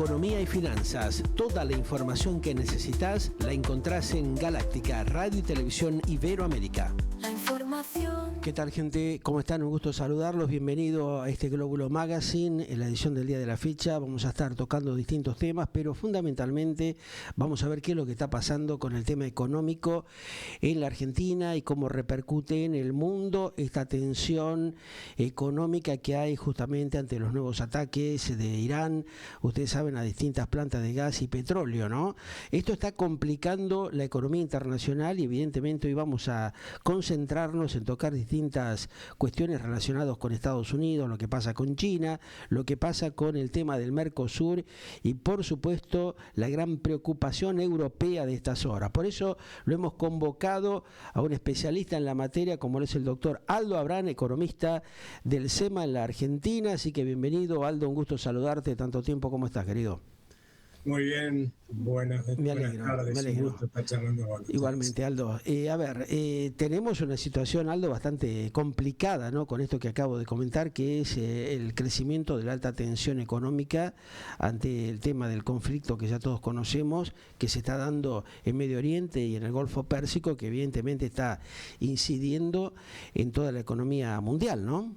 economía y finanzas. Toda la información que necesitas la encontrás en Galáctica, Radio y Televisión Iberoamérica. La información. ¿Qué tal, gente? ¿Cómo están? Un gusto saludarlos. Bienvenido a este Glóbulo Magazine. En la edición del día de la fecha vamos a estar tocando distintos temas, pero fundamentalmente vamos a ver qué es lo que está pasando con el tema económico en la Argentina y cómo repercute en el mundo esta tensión económica que hay justamente ante los nuevos ataques de Irán, ustedes saben, a distintas plantas de gas y petróleo, ¿no? Esto está complicando la economía internacional y evidentemente hoy vamos a concentrarnos en tocar distintas cuestiones relacionadas con Estados Unidos, lo que pasa con China, lo que pasa con el tema del Mercosur y por supuesto la gran preocupación europea de estas horas. Por eso lo hemos convocado a un especialista en la materia como es el doctor Aldo Abrán, economista del SEMA en la Argentina. Así que bienvenido, Aldo, un gusto saludarte. Tanto tiempo, ¿cómo estás, querido? Muy bien, buenas tardes, me alegro. Un gusto estar charlando con ustedes. Igualmente, Aldo. Tenemos una situación, Aldo, bastante complicada, ¿no? Con esto que acabo de comentar, que es el crecimiento de la alta tensión económica ante el tema del conflicto que ya todos conocemos, que se está dando en Medio Oriente y en el Golfo Pérsico, que evidentemente está incidiendo en toda la economía mundial, ¿no?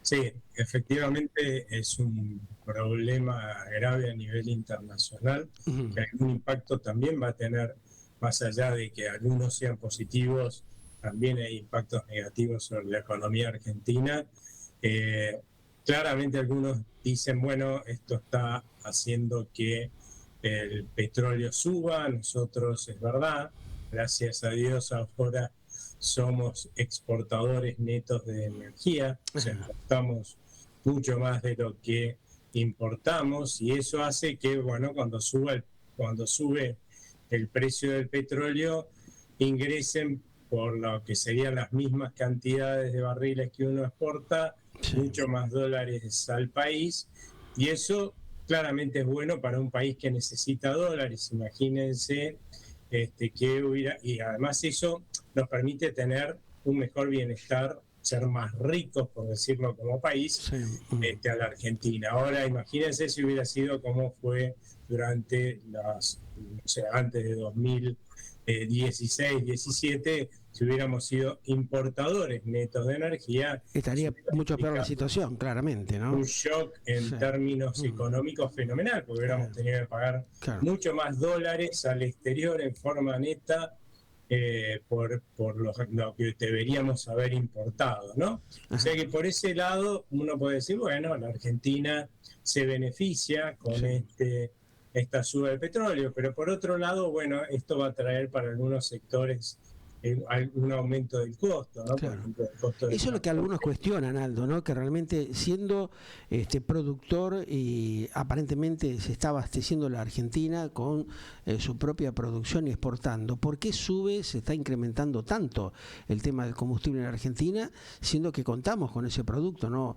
Sí, efectivamente es un problema grave a nivel internacional, que algún impacto también va a tener, más allá de que algunos sean positivos, también hay impactos negativos sobre la economía argentina. Claramente algunos dicen, bueno, esto está haciendo que el petróleo suba. Nosotros, es verdad, gracias a Dios ahora somos exportadores netos de energía, o sea, exportamos mucho más de lo que importamos, y eso hace que, bueno, cuando sube el precio del petróleo, ingresen por lo que serían las mismas cantidades de barriles que uno exporta, mucho más dólares al país, y eso claramente es bueno para un país que necesita dólares. Imagínense que hubiera, y además eso nos permite tener un mejor bienestar, ser más ricos, por decirlo, como país, a la Argentina. Ahora, imagínense si hubiera sido como fue durante antes de 2016, 17, si hubiéramos sido importadores netos de energía. Estaría mucho peor la situación, claramente, ¿no? Un shock en términos económicos fenomenal, porque hubiéramos tenido que pagar mucho más dólares al exterior en forma neta, por lo que deberíamos haber importado, ¿no? O sea que por ese lado uno puede decir, bueno, la Argentina se beneficia con esta suba del petróleo, pero por otro lado, bueno, esto va a traer para algunos sectores un aumento del costo, ¿no? Claro. Por ejemplo, el costo eso es lo que algunos cuestionan, Aldo, ¿no? Que realmente siendo productor y aparentemente se está abasteciendo la Argentina con su propia producción y exportando, ¿por qué se está incrementando tanto el tema del combustible en la Argentina, siendo que contamos con ese producto, no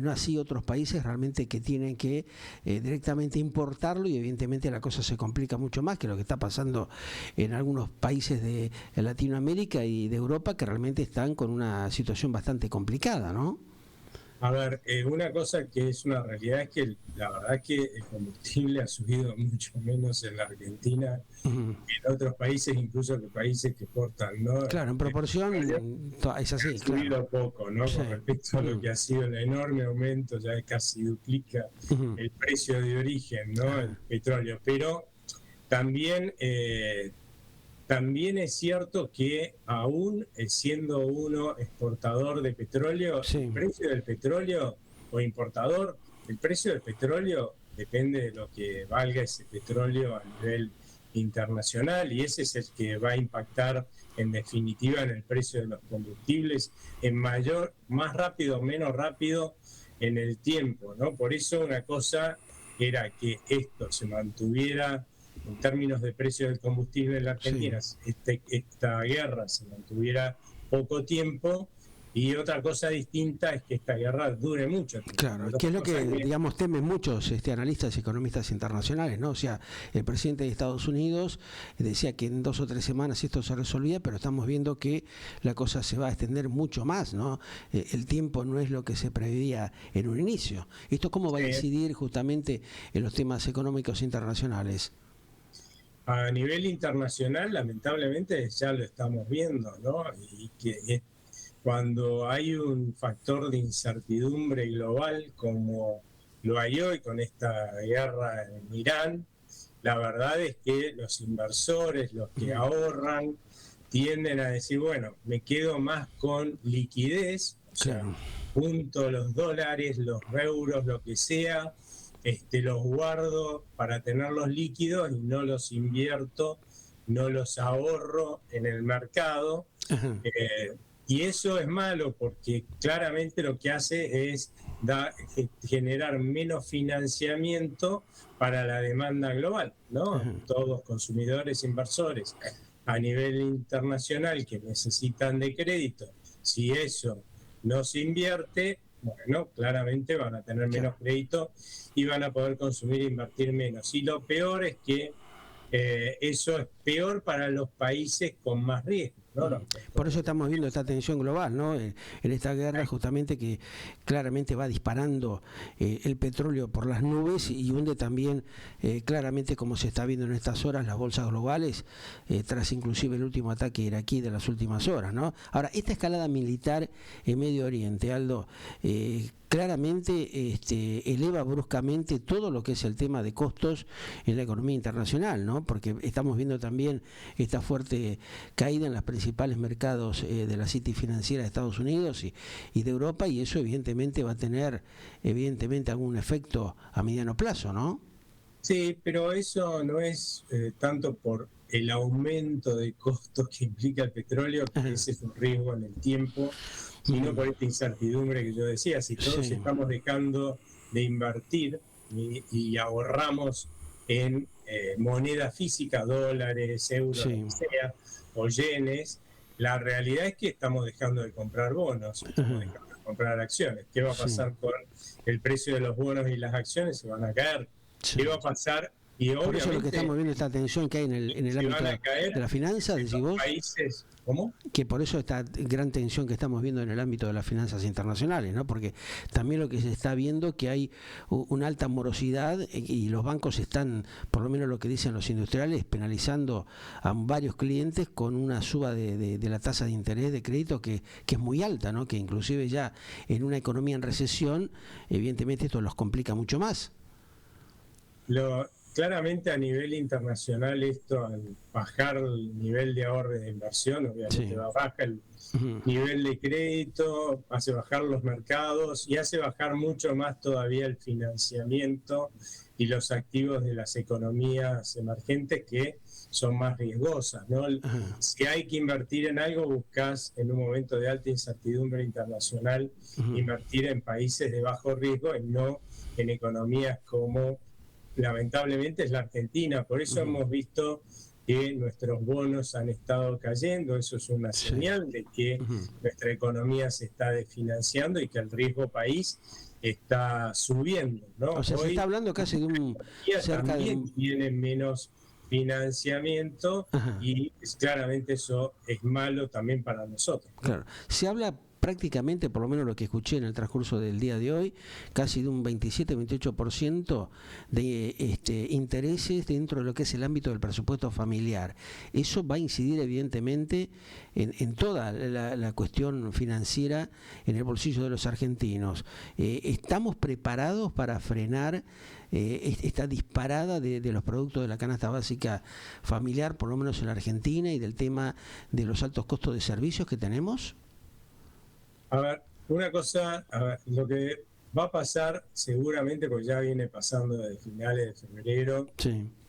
así otros países realmente que tienen que directamente importarlo, y evidentemente la cosa se complica mucho más que lo que está pasando en algunos países de Latinoamérica y de Europa, que realmente están con una situación bastante complicada, ¿no? A ver, una cosa que es una realidad es que la verdad es que el combustible ha subido mucho menos en la Argentina que en otros países, incluso que países que exportan, ¿no? Claro, en proporción es así. Ha subido poco, ¿no? Sí. Con respecto a lo que ha sido el enorme aumento, ya casi duplica el precio de origen, ¿no? El petróleo. Pero también es cierto que aún siendo uno exportador de petróleo, el precio del petróleo o importador, el precio del petróleo depende de lo que valga ese petróleo a nivel internacional, y ese es el que va a impactar en definitiva en el precio de los combustibles, más rápido o menos rápido en el tiempo, ¿no? Por eso una cosa era que esto se mantuviera en términos de precio del combustible en la Argentina, esta guerra se mantuviera poco tiempo, Y otra cosa distinta es que esta guerra dure mucho tiempo. Claro, que es lo que, digamos, temen muchos analistas y economistas internacionales, ¿no? O sea, el presidente de Estados Unidos decía que en 2 o 3 semanas esto se resolvía, pero estamos viendo que la cosa se va a extender mucho más, ¿no? El tiempo no es lo que se preveía en un inicio. ¿Esto cómo va a incidir justamente en los temas económicos internacionales? A nivel internacional, lamentablemente, ya lo estamos viendo, ¿no? Y que cuando hay un factor de incertidumbre global como lo hay hoy con esta guerra en Irán, la verdad es que los inversores, los que ahorran, tienden a decir, bueno, me quedo más con liquidez, o sea, junto los dólares, los euros, lo que sea, los guardo para tenerlos líquidos y no los invierto, no los ahorro en el mercado. Y eso es malo porque claramente lo que hace es generar menos financiamiento para la demanda global, ¿no? Todos consumidores, inversores a nivel internacional que necesitan de crédito, si eso no se invierte, bueno, claramente van a tener menos crédito y van a poder consumir e invertir menos. Y lo peor es que eso es peor para los países con más riesgo, ¿no? Por eso estamos viendo esta tensión global, ¿no? En esta guerra justamente que claramente va disparando el petróleo por las nubes y hunde también claramente, como se está viendo en estas horas, las bolsas globales, tras inclusive el último ataque iraquí de las últimas horas, ¿no? Ahora, esta escalada militar en Medio Oriente, Aldo, claramente eleva bruscamente todo lo que es el tema de costos en la economía internacional, ¿no? Porque estamos viendo también esta fuerte caída en los principales mercados de la City financiera de Estados Unidos y de Europa, y eso evidentemente va a tener algún efecto a mediano plazo, ¿no? Sí, pero eso no es tanto por el aumento de costos que implica el petróleo, que ese es un riesgo en el tiempo, sino por esta incertidumbre que yo decía. Si todos estamos dejando de invertir y ahorramos en moneda física, dólares, euros, lo que sea, o yenes, la realidad es que estamos dejando de comprar bonos, estamos dejando de comprar acciones. ¿Qué va a pasar con el precio de los bonos y las acciones? Se van a caer. ¿Qué va a pasar? Y por obviamente, eso lo que estamos viendo, esta tensión que hay en el ámbito de la finanza, decís vos, países, ¿cómo? Que por eso esta gran tensión que estamos viendo en el ámbito de las finanzas internacionales, ¿no? Porque también lo que se está viendo que hay una alta morosidad y los bancos están, por lo menos lo que dicen los industriales, penalizando a varios clientes con una suba de la tasa de interés de crédito que es muy alta, ¿no? Que inclusive ya en una economía en recesión, evidentemente esto los complica mucho más. Claramente a nivel internacional esto, al bajar el nivel de ahorro y de inversión, obviamente baja el nivel de crédito, hace bajar los mercados y hace bajar mucho más todavía el financiamiento y los activos de las economías emergentes que son más riesgosas, ¿no? Si hay que invertir en algo, buscas en un momento de alta incertidumbre internacional invertir en países de bajo riesgo y no en economías como lamentablemente es la Argentina. Por eso hemos visto que nuestros bonos han estado cayendo. Eso es una señal de que nuestra economía se está desfinanciando y que el riesgo país está subiendo, ¿no? O sea, hoy se está hablando casi de un también tienen menos financiamiento y claramente eso es malo también para nosotros, ¿no? Claro. Se habla prácticamente, por lo menos lo que escuché en el transcurso del día de hoy, casi de un 27-28% de intereses dentro de lo que es el ámbito del presupuesto familiar. Eso va a incidir evidentemente en toda la cuestión financiera en el bolsillo de los argentinos. ¿Estamos preparados para frenar esta disparada de los productos de la canasta básica familiar, por lo menos en la Argentina, y del tema de los altos costos de servicios que tenemos? A ver, una cosa, lo que va a pasar seguramente, porque ya viene pasando desde finales de febrero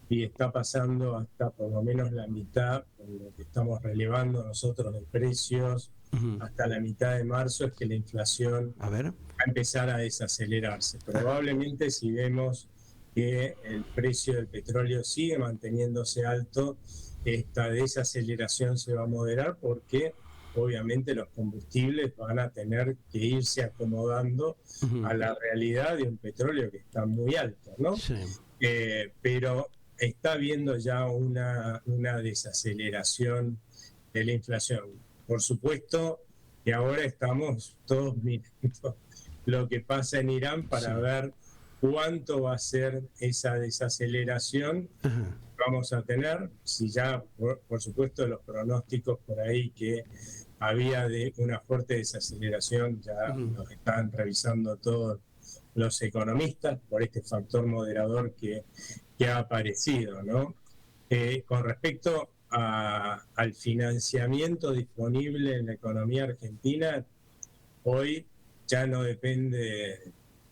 y está pasando hasta por lo menos la mitad, por lo que estamos relevando nosotros de precios, hasta la mitad de marzo, es que la inflación va a empezar a desacelerarse. Probablemente si vemos que el precio del petróleo sigue manteniéndose alto, esta desaceleración se va a moderar porque obviamente los combustibles van a tener que irse acomodando a la realidad de un petróleo que está muy alto, ¿no? Sí. Pero está habiendo ya una desaceleración de la inflación. Por supuesto que ahora estamos todos mirando lo que pasa en Irán para ver cuánto va a ser esa desaceleración que vamos a tener. Si ya, por supuesto, los pronósticos por ahí que había de una fuerte desaceleración ya los están revisando todos los economistas por este factor moderador que ha aparecido, ¿no? Con respecto al financiamiento disponible en la economía argentina, hoy ya no depende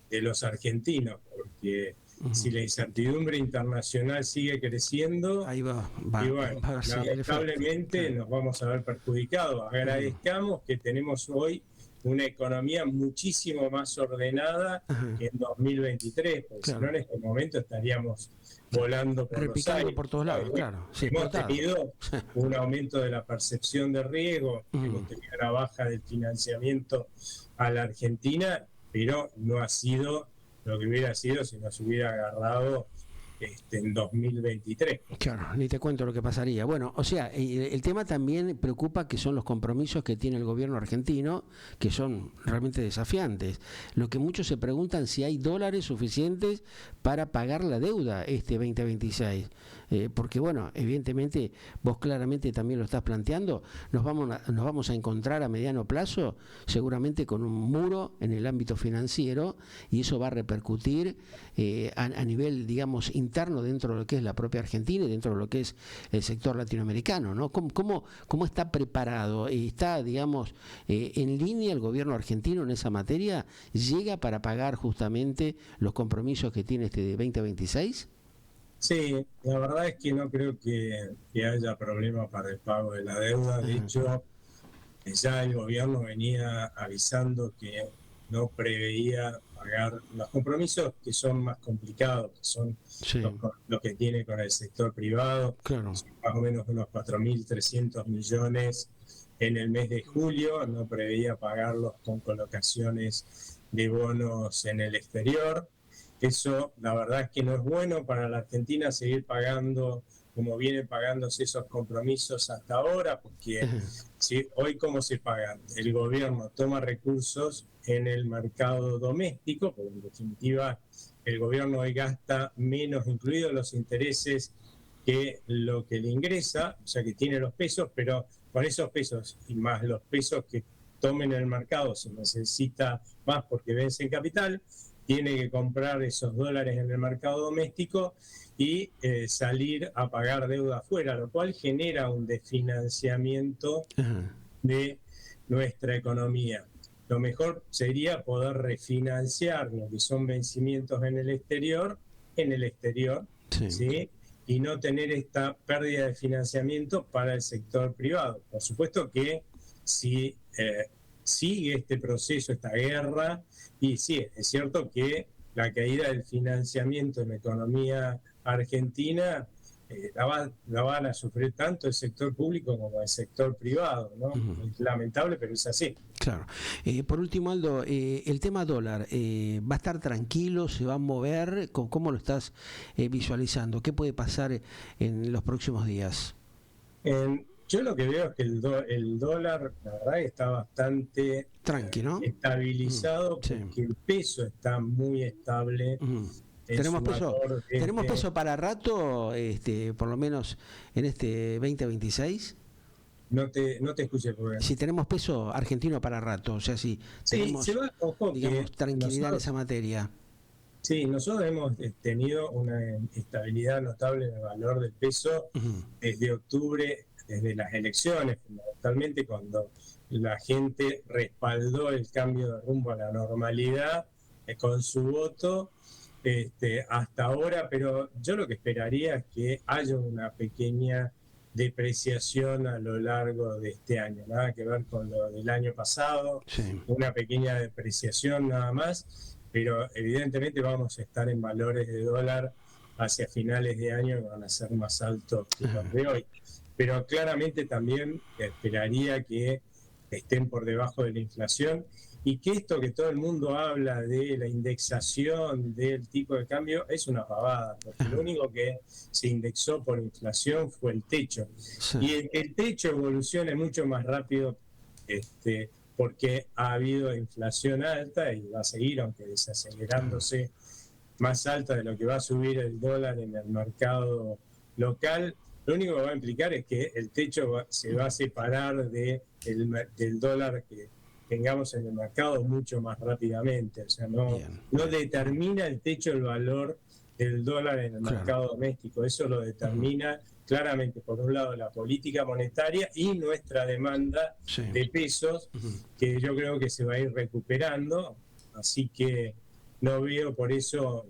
de los argentinos, porque si la incertidumbre internacional sigue creciendo, ahí va, y bueno, lamentablemente nos vamos a ver perjudicados. Agradezcamos que tenemos hoy una economía muchísimo más ordenada que en 2023, porque si no en este momento estaríamos volando por los aires. Por todos lados, claro. Sí, hemos tenido un aumento de la percepción de riesgo, hemos tenido una baja del financiamiento a la Argentina, pero no ha sido lo que hubiera sido si nos hubiera agarrado en 2023. Claro, ni te cuento lo que pasaría. Bueno, o sea, el tema también preocupa, que son los compromisos que tiene el gobierno argentino, que son realmente desafiantes. Lo que muchos se preguntan, si hay dólares suficientes para pagar la deuda 2026. Porque bueno, evidentemente vos claramente también lo estás planteando, nos vamos a encontrar a mediano plazo seguramente con un muro en el ámbito financiero, y eso va a repercutir a nivel, digamos, interno dentro de lo que es la propia Argentina y dentro de lo que es el sector latinoamericano, ¿no? ¿Cómo está preparado? ¿Está, digamos, en línea el gobierno argentino en esa materia? ¿Llega para pagar justamente los compromisos que tiene de 2026? Sí, la verdad es que no creo que haya problema para el pago de la deuda. De hecho, ya el gobierno venía avisando que no preveía pagar los compromisos que son más complicados, que son los que tiene con el sector privado, claro. Más o menos unos 4.300 millones en el mes de julio. No preveía pagarlos con colocaciones de bonos en el exterior. Eso, la verdad es que no es bueno para la Argentina seguir pagando como vienen pagándose esos compromisos hasta ahora, porque hoy ¿cómo se pagan? El gobierno toma recursos en el mercado doméstico, porque en definitiva el gobierno hoy gasta menos, incluidos los intereses, que lo que le ingresa, o sea que tiene los pesos, pero con esos pesos y más los pesos que tomen en el mercado se necesita más porque vence en capital, tiene que comprar esos dólares en el mercado doméstico y salir a pagar deuda afuera, lo cual genera un desfinanciamiento de nuestra economía. Lo mejor sería poder refinanciar lo que son vencimientos en el exterior, ¿sí? Y no tener esta pérdida de financiamiento para el sector privado. Por supuesto que si sigue este proceso, esta guerra, y sí, es cierto que la caída del financiamiento en la economía argentina la van a sufrir tanto el sector público como el sector privado, ¿no? Es lamentable, pero es así. Claro. Por último, Aldo, el tema dólar, ¿va a estar tranquilo? ¿Se va a mover? ¿Cómo lo estás visualizando? ¿Qué puede pasar en los próximos días? Yo lo que veo es que el dólar, la verdad, está bastante tranquilo, ¿no? Estabilizado, porque el peso está muy estable. ¿Tenemos peso para rato, por lo menos en este 2026? No te escuché. Si tenemos peso argentino para rato, o sea, si tenemos, digamos, tranquilidad en esa materia. Sí, nosotros hemos tenido una estabilidad notable en el valor del peso desde octubre, desde las elecciones, fundamentalmente cuando la gente respaldó el cambio de rumbo a la normalidad con su voto, hasta ahora, pero yo lo que esperaría es que haya una pequeña depreciación a lo largo de este año, nada que ver con lo del año pasado, una pequeña depreciación nada más, pero evidentemente vamos a estar en valores de dólar hacia finales de año que van a ser más altos que los de hoy. Pero claramente también esperaría que estén por debajo de la inflación, y que esto que todo el mundo habla de la indexación del tipo de cambio es una pavada, porque lo único que se indexó por inflación fue el techo. Sí. Y el techo evoluciona mucho más rápido porque ha habido inflación alta y va a seguir, aunque desacelerándose, más alta de lo que va a subir el dólar en el mercado local. Lo único que va a implicar es que el techo se va a separar del dólar que tengamos en el mercado mucho más rápidamente. O sea, no determina el techo el valor del dólar en el mercado doméstico. Eso lo determina claramente, por un lado, la política monetaria y nuestra demanda de pesos, que yo creo que se va a ir recuperando. Así que no veo por eso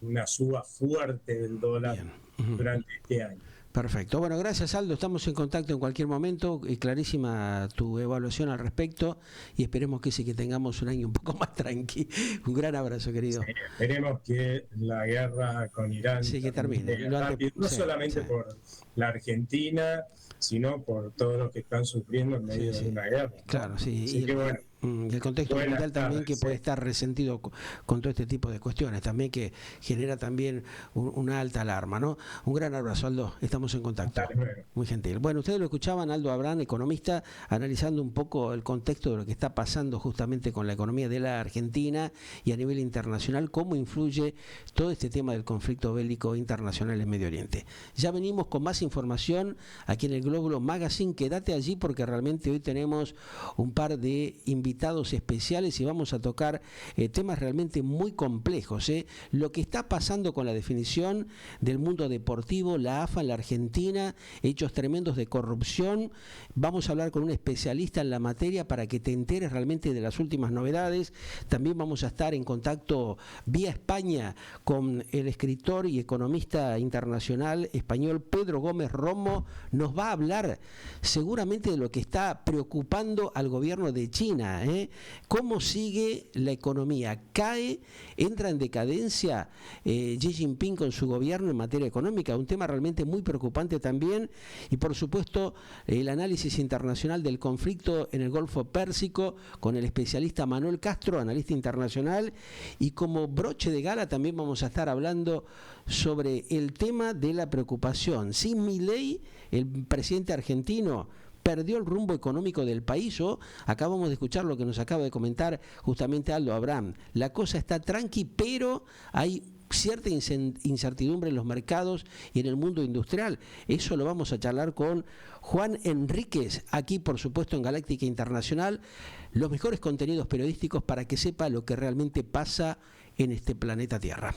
una suba fuerte del dólar durante este año. Perfecto. Bueno, gracias, Aldo. Estamos en contacto en cualquier momento. Clarísima tu evaluación al respecto y esperemos que sí, que tengamos un año un poco más tranquilo. Un gran abrazo, querido. Sí, esperemos que la guerra con Irán que termine. Rápido, no solamente por la Argentina, sino por todos los que están sufriendo en medio de una guerra. Claro, sí. Así que bueno. El contexto mundial también que puede estar resentido con todo este tipo de cuestiones, también que genera también una alta alarma, ¿no? Un gran abrazo, Aldo, estamos en contacto. Muy gentil. Bueno, ustedes lo escuchaban, Aldo Abrán, economista, analizando un poco el contexto de lo que está pasando justamente con la economía de la Argentina y a nivel internacional, cómo influye todo este tema del conflicto bélico internacional en Medio Oriente. Ya venimos con más información aquí en el Glóbulo Magazine, quédate allí porque realmente hoy tenemos un par de invitados especiales y vamos a tocar temas realmente muy complejos. Lo que está pasando con la definición del mundo deportivo, la AFA en la Argentina, hechos tremendos de corrupción. Vamos a hablar con un especialista en la materia para que te enteres realmente de las últimas novedades. También vamos a estar en contacto vía España con el escritor y economista internacional español Pedro Gómez Romo. Nos va a hablar seguramente de lo que está preocupando al gobierno de China. ¿Cómo sigue la economía? ¿Cae? ¿Entra en decadencia Xi Jinping con su gobierno en materia económica? Un tema realmente muy preocupante también. Y por supuesto, el análisis internacional del conflicto en el Golfo Pérsico con el especialista Manuel Castro, analista internacional. Y como broche de gala también vamos a estar hablando sobre el tema de la preocupación. Sin Milei, el presidente argentino, perdió el rumbo económico del país. Acabamos de escuchar lo que nos acaba de comentar justamente Aldo Abrán. La cosa está tranqui, pero hay cierta incertidumbre en los mercados y en el mundo industrial. Eso lo vamos a charlar con Juan Enríquez, aquí por supuesto en Galáctica Internacional, los mejores contenidos periodísticos para que sepa lo que realmente pasa en este planeta Tierra.